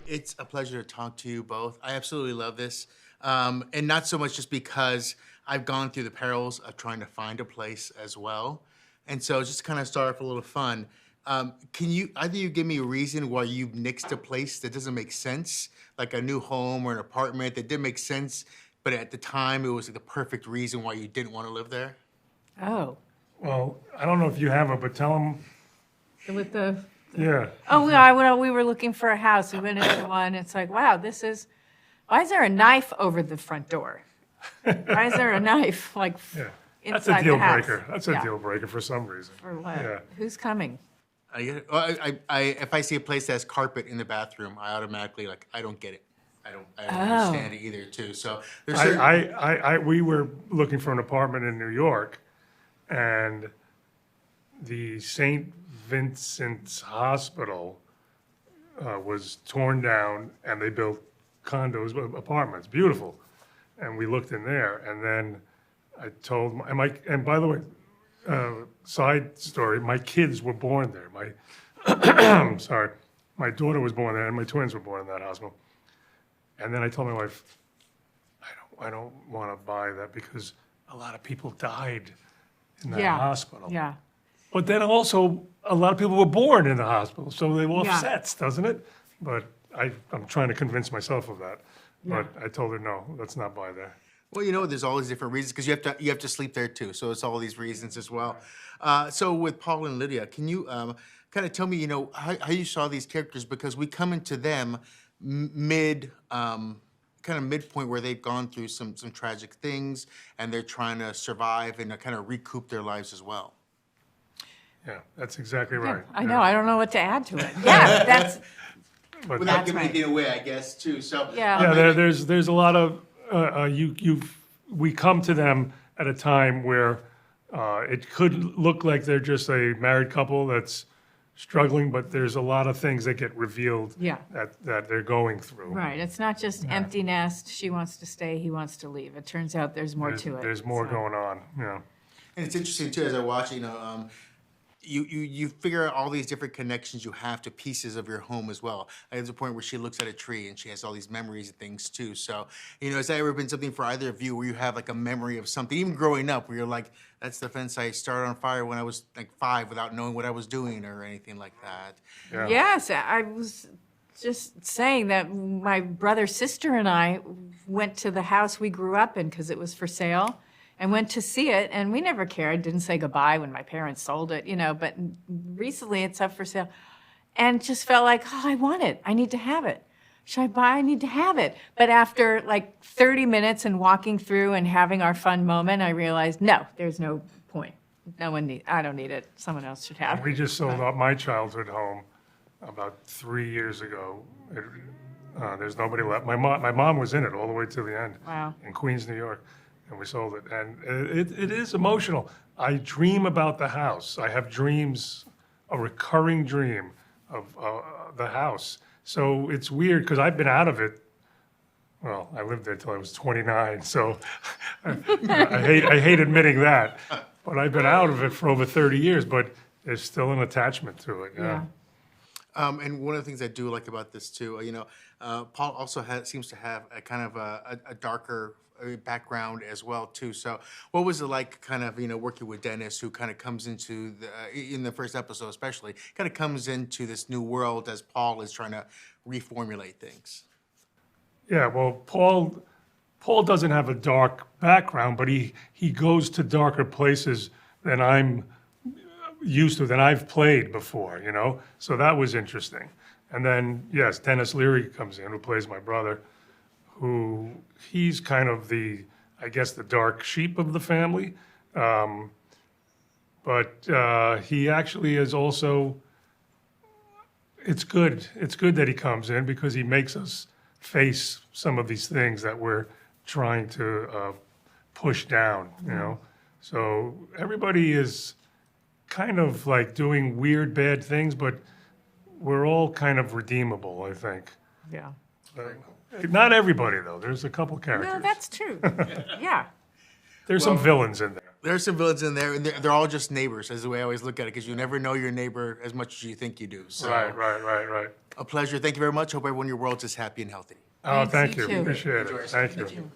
It's a pleasure to talk to you both. I absolutely love this. And not so much just because I've gone through the perils of trying to find a place as well. And so just to kind of start off a little fun, can you, either you give me a reason why you nixed a place that doesn't make sense, like a new home or an apartment that didn't make sense, but at the time it was like the perfect reason why you didn't want to live there? Oh, Well, I don't know if you have it, but tell them, with the, yeah. oh, yeah, well, we were looking for a house. We went into one. It's like, wow, why is there a knife over the front door? Why is there a knife, like, Yeah. That's inside a deal the house? breaker. That's a Yeah. deal breaker for some reason. For what? Yeah. Who's coming? If I see a place that has carpet in the bathroom, I automatically, like, I don't get it. I don't Oh. understand it either, too. So there's certain... We were looking for an apartment in New York, and the St. Vincent's Hospital was torn down, and they built condos, apartments, beautiful. And we looked in there, and then I told and by the way, side story, my kids were born there. My daughter was born there, and my twins were born in that hospital. And then I told my wife, I don't want to buy that because a lot of people died in that Yeah. hospital. Yeah. But then also, a lot of people were born in the hospital, so they Yeah. offsets, doesn't it? But I'm trying to convince myself of that. But I told her, no, let's not buy there. Well, there's all these different reasons because you have to sleep there too. So it's all these reasons as well. So with Paul and Lydia, can you kind of tell me, how you saw these characters? Because we come into them kind of midpoint where they've gone through some tragic things and they're trying to survive and kind of recoup their lives as well. Yeah, that's exactly right. I know. I don't know what to add to it. Yeah, that's, But Without That's giving right. anything away, I guess, too. So Yeah. there's a lot of we come to them at a time where it could look like they're just a married couple that's struggling, but there's a lot of things that get revealed Yeah. that they're going through. right. It's not just empty nest. She wants to stay, he wants to leave. It turns out there's more to it. There's more So- going on. Yeah. And it's interesting too, as I watch, you figure out all these different connections you have to pieces of your home as well. There's a point where she looks at a tree and she has all these memories and things too. So, has that ever been something for either of you where you have like a memory of something, even growing up, where you're like, that's the fence I started on fire when I was like 5 without knowing what I was doing or anything like that? Yeah. Yes, I was just saying that my brother, sister, and I went to the house we grew up in because it was for sale and went to see it, and we never cared, didn't say goodbye when my parents sold it, but recently it's up for sale, and just felt like, oh, I want it. I need to have it. Should I buy? I need to have it. But after like 30 minutes and walking through and having our fun moment, I realized, no, there's no point. I don't need it. Someone else should have it. We just sold out my childhood home about 3 years ago. There's nobody left. My mom was in it all the way to the end. Wow. In Queens, New York, and we sold it. And it is emotional. I dream about the house. I have dreams, a recurring dream of the house. So it's weird because I've been out of it. Well, I lived there till I was 29, so I hate admitting that. But I've been out of it for over 30 years, but there's still an attachment to it. Yeah. And one of the things I do like about this too, Paul also seems to have a kind of a darker background as well too. So what was it like kind of, working with Dennis, who kind of comes into in the first episode especially, kind of comes into this new world as Paul is trying to reformulate things? Yeah, well, Paul doesn't have a dark background, but he goes to darker places than I'm used to, than I've played before, So that was interesting. And then, yes, Dennis Leary comes in, who plays my brother, who he's kind of the dark sheep of the family. But he actually is also, it's good that he comes in because he makes us face some of these things that we're trying to push down, So everybody is kind of like doing weird, bad things, but we're all kind of redeemable, I think. Yeah. Not everybody, though. There's a couple characters. No, that's true. Yeah. There's some villains in there. There are some villains in there, and they're all just neighbors, is the way I always look at it, because you never know your neighbor as much as you think you do. So, Right. a pleasure. Thank you very much. Hope everyone in your world's is happy and healthy. Oh, Thanks, thank you you. too. Appreciate it. Thank you.